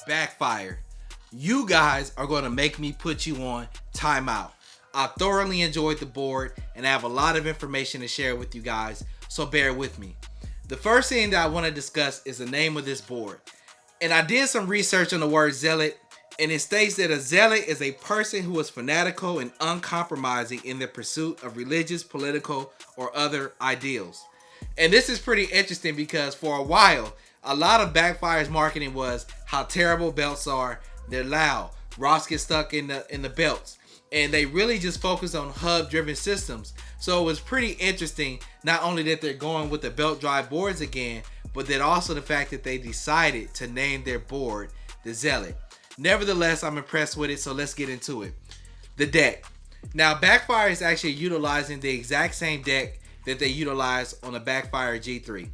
Backfire. You guys are going to make me put you on timeout. I thoroughly enjoyed the board and I have a lot of information to share with you guys, so bear with me. The first thing that I want to discuss is the name of this board. And I did some research on the word zealot, and it states that a zealot is a person who is fanatical and uncompromising in their pursuit of religious, political, or other ideals. And this is pretty interesting because for a while, a lot of Backfire's marketing was how terrible belts are. They're loud. Rocks get stuck in the belts. And they really just focus on hub-driven systems. So it was pretty interesting, not only that they're going with the belt drive boards again, but that also the fact that they decided to name their board the Zealot. Nevertheless, I'm impressed with it, so let's get into it. The deck. Now, Backfire is actually utilizing the exact same deck that they utilize on the Backfire G3.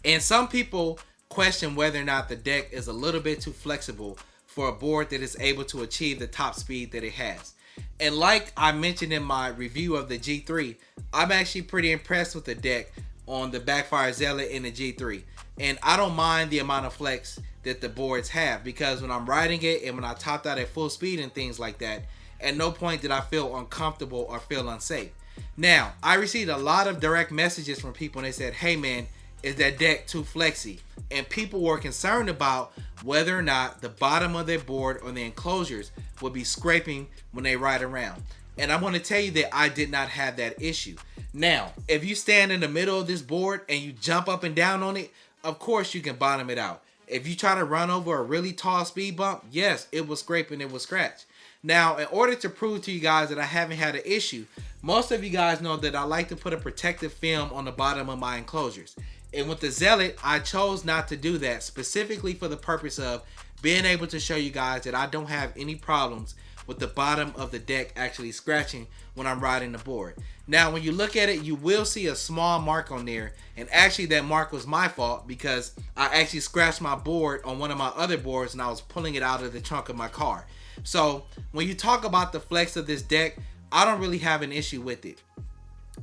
And some people question whether or not the deck is a little bit too flexible for a board that is able to achieve the top speed that it has. And like I mentioned in my review of the G3, I'm actually pretty impressed with the deck on the Backfire Zealot in the G3. And I don't mind the amount of flex that the boards have, because when I'm riding it and when I topped out at full speed and things like that, at no point did I feel uncomfortable or feel unsafe. Now, I received a lot of direct messages from people and they said, hey man, is that deck too flexy? And people were concerned about whether or not the bottom of their board or the enclosures would be scraping when they ride around. And I want to tell you that I did not have that issue. Now, if you stand in the middle of this board and you jump up and down on it, of course you can bottom it out. If you try to run over a really tall speed bump, yes, it will scrape and it will scratch. Now, in order to prove to you guys that I haven't had an issue, most of you guys know that I like to put a protective film on the bottom of my enclosures. And with the Zealot, I chose not to do that specifically for the purpose of being able to show you guys that I don't have any problems with the bottom of the deck actually scratching when I'm riding the board. Now, when you look at it, you will see a small mark on there. And actually, that mark was my fault because I actually scratched my board on one of my other boards and I was pulling it out of the trunk of my car. So when you talk about the flex of this deck, I don't really have an issue with it.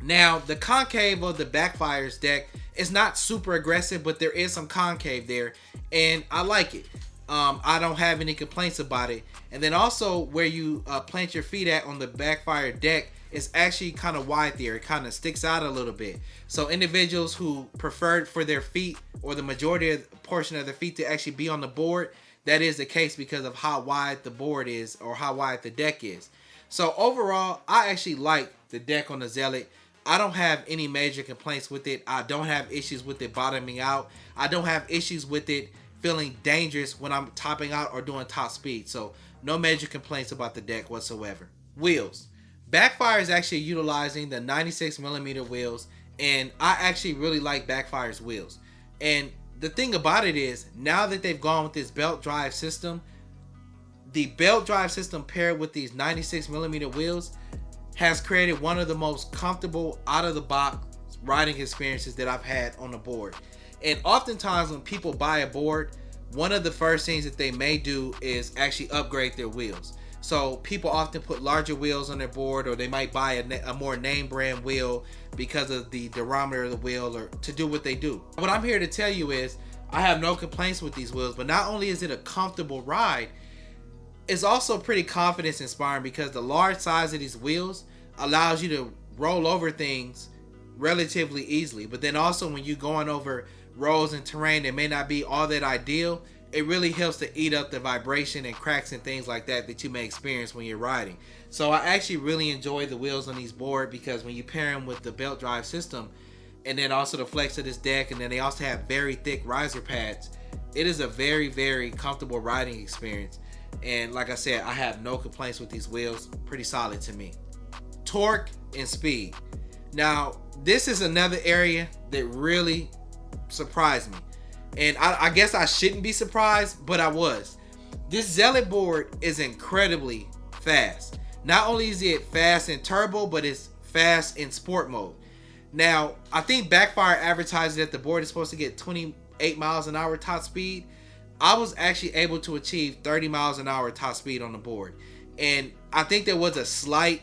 Now, the concave of the Backfire's deck is not super aggressive, but there is some concave there, and I like it. I don't have any complaints about it. And then also where you plant your feet at on the Backfire deck is actually kind of wide there. It kind of sticks out a little bit. So individuals who preferred for their feet or the majority of the portion of their feet to actually be on the board, that is the case because of how wide the board is or how wide the deck is. So overall, I actually like the deck on the Zealot. I don't have any major complaints with it. I don't have issues with it bottoming out. I don't have issues with it feeling dangerous when I'm topping out or doing top speed. So no major complaints about the deck whatsoever. Wheels. Backfire is actually utilizing the 96mm wheels, and I actually really like Backfire's wheels. And the thing about it is, now that they've gone with this belt drive system, the belt drive system paired with these 96mm wheels has created one of the most comfortable out of the box riding experiences that I've had on the board. And oftentimes when people buy a board, one of the first things that they may do is actually upgrade their wheels. So people often put larger wheels on their board, or they might buy a more name brand wheel because of the diameter of the wheel, or to do what they do. What I'm here to tell you is I have no complaints with these wheels, but not only is it a comfortable ride, it's also pretty confidence inspiring because the large size of these wheels allows you to roll over things relatively easily. But then also when you're going over roads and terrain that may not be all that ideal, it really helps to eat up the vibration and cracks and things like that that you may experience when you're riding. So I actually really enjoy the wheels on these boards because when you pair them with the belt drive system, and then also the flex of this deck, and then they also have very thick riser pads. It is a very, very comfortable riding experience. And like I said, I have no complaints with these wheels. Pretty solid to me. Torque and speed. Now, this is another area that really surprised me. And I guess I shouldn't be surprised, but I was. This Zealot board is incredibly fast. Not only is it fast in turbo, but it's fast in sport mode. Now, I think Backfire advertises that the board is supposed to get 28 miles an hour top speed. I was actually able to achieve 30 miles an hour top speed on the board. And I think there was a slight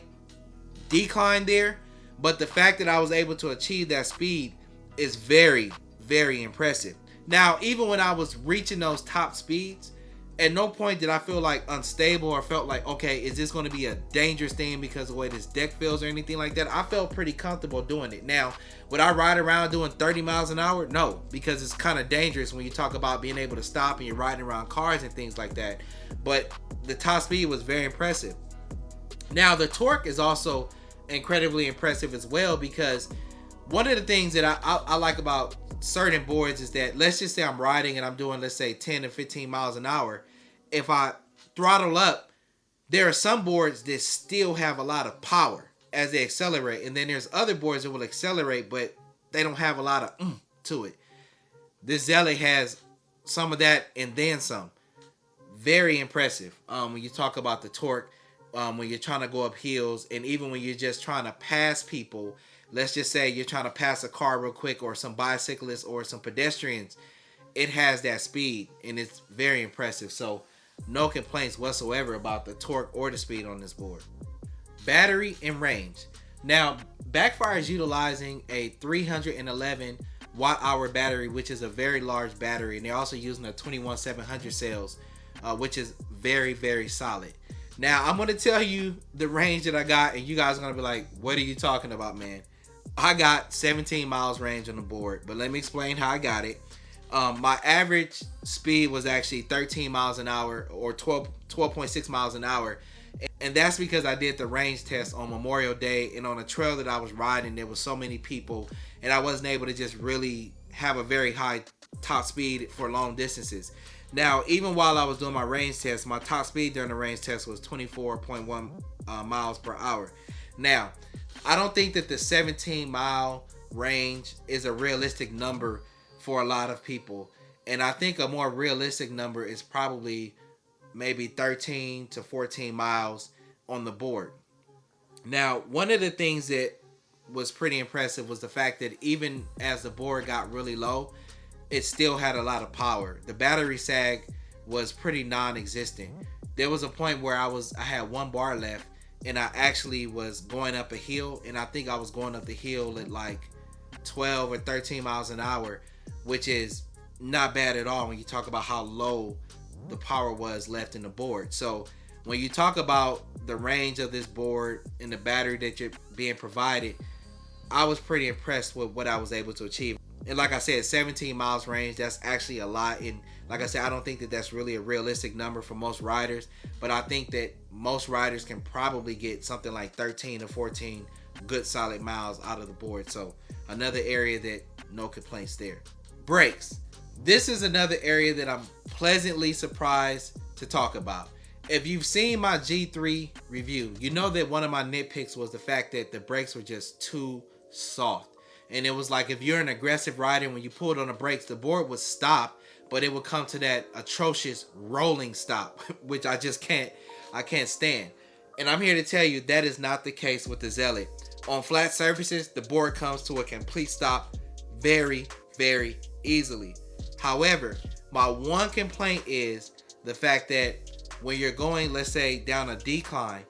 decline there, but the fact that I was able to achieve that speed is very, very impressive. Now, even when I was reaching those top speeds, at no point did I feel like unstable or felt like, okay, is this going to be a dangerous thing because of the way this deck feels or anything like that. I felt pretty comfortable doing it. Now, would I ride around doing 30 miles an hour? No, because it's kind of dangerous when you talk about being able to stop and you're riding around cars and things like that. But the top speed was very impressive. Now, the torque is also incredibly impressive as well, because one of the things that I like about certain boards is that, let's just say I'm riding and I'm doing, let's say 10 to 15 miles an hour. If I throttle up, there are some boards that still have a lot of power as they accelerate, and then there's other boards that will accelerate but they don't have a lot of to it. This Zealot has some of that and then some. Very impressive when you talk about the torque, when you're trying to go up hills, and even when you're just trying to pass people. Let's just say you're trying to pass a car real quick, or some bicyclists or some pedestrians. It has that speed and it's very impressive. So no complaints whatsoever about the torque or the speed on this board. Battery and range. Now, Backfire is utilizing a 311 watt hour battery, which is a very large battery, and they're also using a 21700 cells, which is very, very solid. Now, I'm going to tell you the range that I got, and you guys are going to be like, what are you talking about, man? I got 17 miles range on the board, but let me explain how I got it. My average speed was actually 13 miles an hour, or 12.6 miles an hour. And that's because I did the range test on Memorial Day, and on a trail that I was riding, there was so many people, and I wasn't able to just really have a very high top speed for long distances. Now, even while I was doing my range test, my top speed during the range test was 24.1 miles per hour. Now, I don't think that the 17 mile range is a realistic number for a lot of people. And I think a more realistic number is probably maybe 13 to 14 miles on the board. Now, one of the things that was pretty impressive was the fact that even as the board got really low, it still had a lot of power. The battery sag was pretty non-existent. There was a point where I had one bar left, and I actually was going up a hill, and I think I was going up the hill at like 12 or 13 miles an hour, which is not bad at all when you talk about how low the power was left in the board. So when you talk about the range of this board and the battery that you're being provided, I was pretty impressed with what I was able to achieve. And like I said, 17 miles range, that's actually a lot. And like I said, I don't think that that's really a realistic number for most riders, but I think that most riders can probably get something like 13 to 14 good solid miles out of the board. So another area that no complaints there. Brakes. This is another area that I'm pleasantly surprised to talk about. If you've seen my G3 review, you know that one of my nitpicks was the fact that the brakes were just too soft. And it was like, if you're an aggressive rider, when you pulled on the brakes, the board would stop, but it would come to that atrocious rolling stop, which I can't stand. And I'm here to tell you that is not the case with the Zealot. On flat surfaces, the board comes to a complete stop very, very easily. However, my one complaint is the fact that when you're going, let's say, down a decline,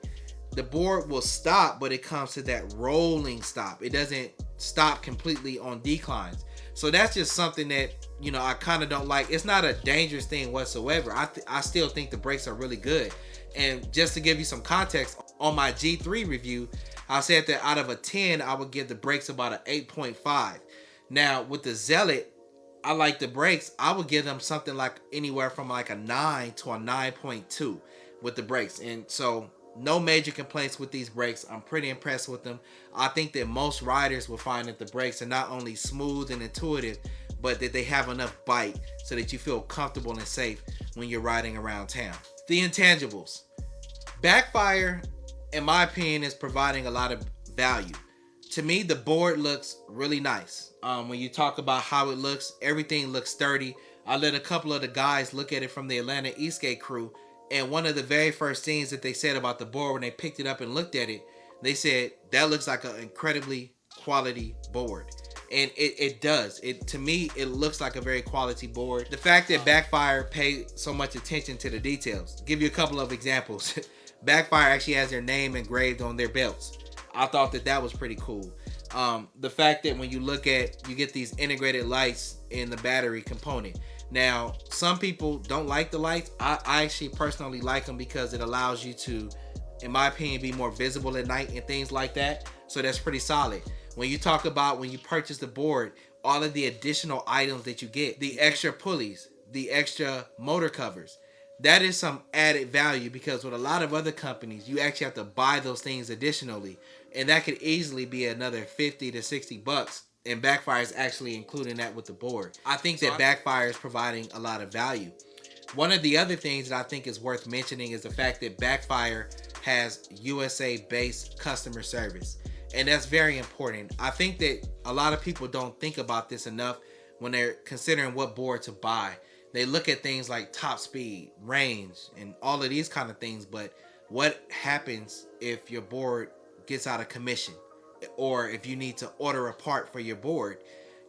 the board will stop, but it comes to that rolling stop. It doesn't stop completely on declines. So that's just something that, you know, I kind of don't like. It's not a dangerous thing whatsoever. I still think the brakes are really good. And just to give you some context, on my G3 review, I said that out of a 10, I would give the brakes about an 8.5. Now, with the Zealot, I like the brakes. I would give them something like anywhere from like a 9 to a 9.2 with the brakes. And so No major complaints with these brakes. I'm pretty impressed with them. I think that most riders will find that the brakes are not only smooth and intuitive, but that they have enough bite so that you feel comfortable and safe when you're riding around town. The intangibles. Backfire, in my opinion, is providing a lot of value. To me, the board looks really nice. When you talk about how it looks, everything looks sturdy. I let a couple of the guys look at it from the Atlanta Eastgate crew, and one of the very first things that they said about the board when they picked it up and looked at it, they said, that looks like an incredibly quality board. And it does. To me, it looks like a very quality board. The fact that Backfire paid so much attention to the details. I'll give you a couple of examples. Backfire actually has their name engraved on their belts. I thought that was pretty cool. The fact that when you look at, you get these integrated lights in the battery component. Now, some people don't like the lights. I actually personally like them because it allows you to, in my opinion, be more visible at night and things like that. So that's pretty solid. When you talk about when you purchase the board, all of the additional items that you get, the extra pulleys, the extra motor covers, that is some added value, because with a lot of other companies, you actually have to buy those things additionally. And that could easily be another 50 to 60 bucks. And Backfire is actually including that with the board. I think that Backfire is providing a lot of value. One of the other things that I think is worth mentioning is the fact that Backfire has USA-based customer service. And that's very important. I think that a lot of people don't think about this enough when they're considering what board to buy. They look at things like top speed, range, and all of these kind of things. But what happens if your board gets out of commission? Or if you need to order a part for your board?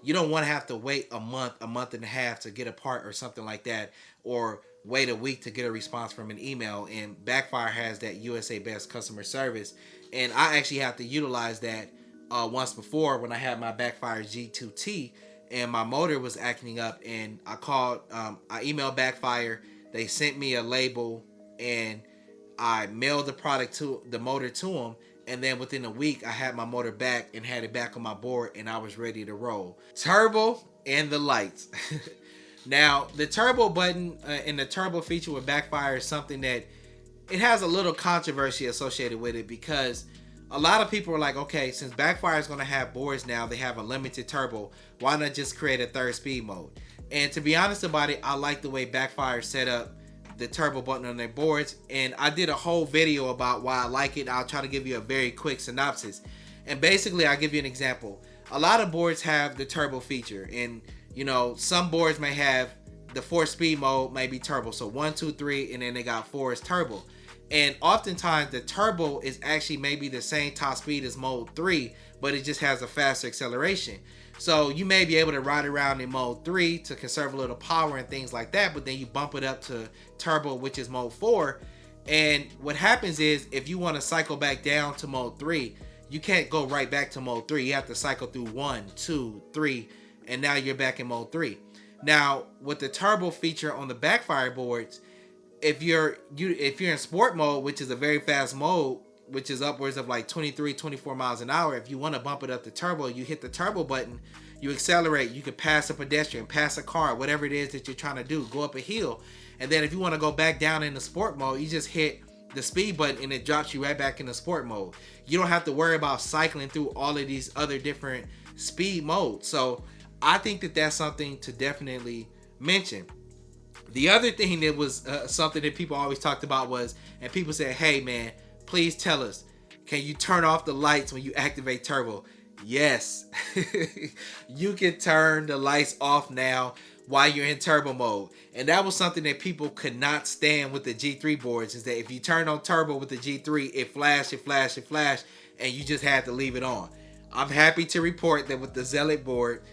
You don't want to have to wait a month and a half to get a part or something like that, or wait a week to get a response from an email. And Backfire has that USA-based customer service, and I actually have to utilize that once before when I had my Backfire G2T and my motor was acting up, and I emailed Backfire. They sent me a label, and I mailed the motor to them. And then within a week, I had my motor back and had it back on my board, and I was ready to roll. Turbo and the lights. Now, the turbo button and the turbo feature with Backfire is something that it has a little controversy associated with it, because a lot of people are like, okay, since Backfire is going to have boards now, they have a limited turbo, why not just create a third speed mode? And to be honest about it, I like the way Backfire set up the turbo button on their boards, and I did a whole video about why I like it. I'll try to give you a very quick synopsis, and basically I'll give you an example. A lot of boards have the turbo feature, and you know, some boards may have the 4-speed mode, may be turbo, so 1, 2, 3, and then they got 4 is turbo. And oftentimes the turbo is actually maybe the same top speed as mode 3, but it just has a faster acceleration. So you may be able to ride around in mode 3 to conserve a little power and things like that, but then you bump it up to turbo, which is mode 4. And what happens is, if you want to cycle back down to mode 3, you can't go right back to mode 3. You have to cycle through 1, 2, 3, and now you're back in mode 3. Now, with the turbo feature on the Backfire boards, if you're in sport mode, which is a very fast mode, which is upwards of like 23, 24 miles an hour, if you want to bump it up to turbo, you hit the turbo button, you accelerate, you can pass a pedestrian, pass a car, whatever it is that you're trying to do, go up a hill. And then if you want to go back down into sport mode, you just hit the speed button and it drops you right back into sport mode. You don't have to worry about cycling through all of these other different speed modes. So I think that that's something to definitely mention. The other thing that was something that people always talked about was, and people said, hey man, please tell us, can you turn off the lights when you activate turbo? Yes, you can turn the lights off now while you're in turbo mode. And that was something that people could not stand with the G3 boards, is that if you turn on turbo with the G3, it flashed, and you just had to leave it on. I'm happy to report that with the Zealot board,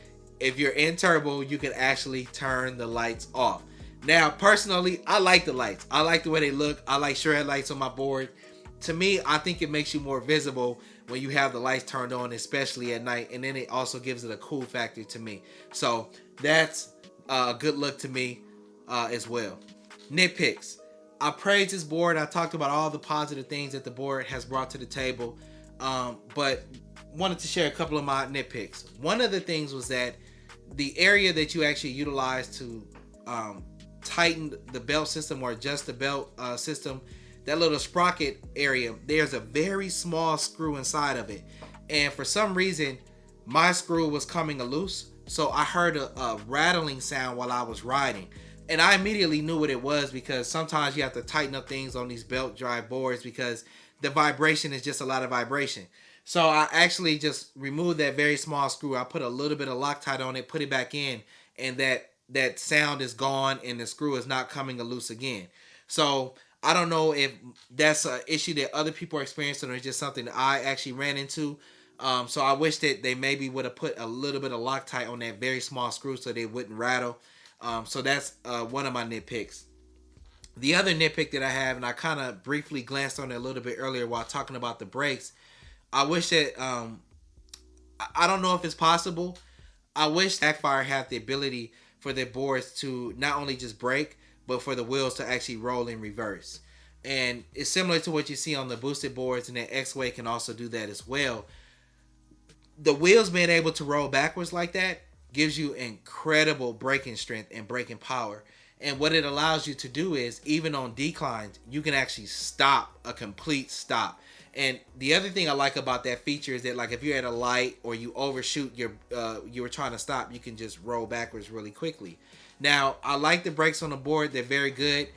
if you're in turbo, you can actually turn the lights off. Now, personally, I like the lights. I like the way they look. I like shred lights on my board. To me, I think it makes you more visible when you have the lights turned on, especially at night. And then it also gives it a cool factor to me. So that's a good look to me as well. Nitpicks. I praised this board. I talked about all the positive things that the board has brought to the table. But wanted to share a couple of my nitpicks. One of the things was that the area that you actually utilize to tighten the belt system or adjust the belt system, that little sprocket area, there's a very small screw inside of it. And for some reason, my screw was coming loose. So I heard a rattling sound while I was riding. And I immediately knew what it was, because sometimes you have to tighten up things on these belt drive boards because the vibration is just a lot of vibration. So I actually just removed that very small screw. I put a little bit of Loctite on it, put it back in, and that sound is gone and the screw is not coming loose again. So I don't know if that's an issue that other people are experiencing or it's just something that I actually ran into. So I wish that they maybe would have put a little bit of Loctite on that very small screw so they wouldn't rattle. So that's one of my nitpicks. The other nitpick that I have, and I kind of briefly glanced on it a little bit earlier while talking about the brakes, I wish that, I don't know if it's possible. I wish Backfire had the ability for their boards to not only just brake, but for the wheels to actually roll in reverse. And it's similar to what you see on the boosted boards, and the X-Way can also do that as well. The wheels being able to roll backwards like that gives you incredible braking strength and braking power. And what it allows you to do is, even on declines, you can actually stop, a complete stop. And the other thing I like about that feature is that, like, if you're at a light or you overshoot you were trying to stop, you can just roll backwards really quickly. Now, I like the brakes on the board. They're very good.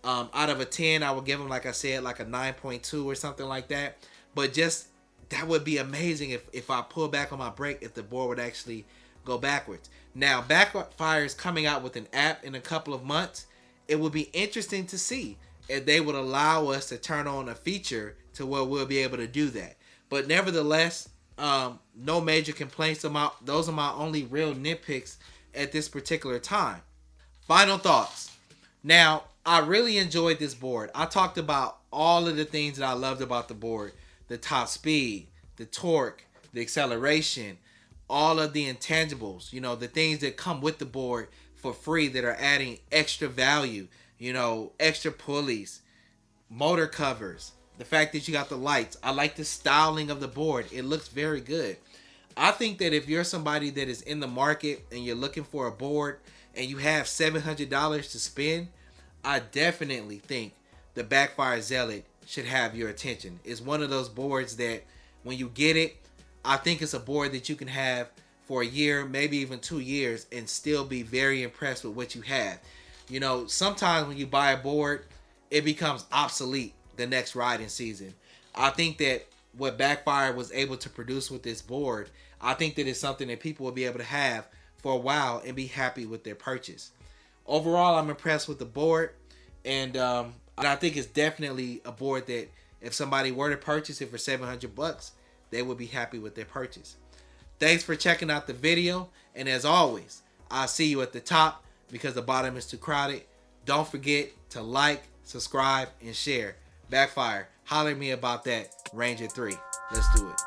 Out of a 10, I would give them, like I said, like a 9.2 or something like that. But just, that would be amazing if I pull back on my brake, if the board would actually go backwards. Now, Backfire is coming out with an app in a couple of months. It would be interesting to see if they would allow us to turn on a feature to where we'll be able to do that. But nevertheless, no major complaints. Those are my only real nitpicks at this particular time. Final thoughts. Now, I really enjoyed this board. I talked about all of the things that I loved about the board. The top speed, the torque, the acceleration, all of the intangibles, the things that come with the board for free that are adding extra value, extra pulleys, motor covers, the fact that you got the lights. I like the styling of the board. It looks very good. I think that if you're somebody that is in the market and you're looking for a board and you have $700 to spend, I definitely think the Backfire Zealot should have your attention. It's one of those boards that when you get it, I think it's a board that you can have for a year, maybe even 2 years, and still be very impressed with what you have. Sometimes when you buy a board, it becomes obsolete the next riding season. I think that what Backfire was able to produce with this board, I think that it's something that people will be able to have for a while and be happy with their purchase. Overall, I'm impressed with the board, and I think it's definitely a board that if somebody were to purchase it for $700, they would be happy with their purchase. Thanks for checking out the video, and as always, I'll see you at the top because the bottom is too crowded. Don't forget to like, subscribe, and share. Backfire, holler at me about that Ranger 3. Let's do it.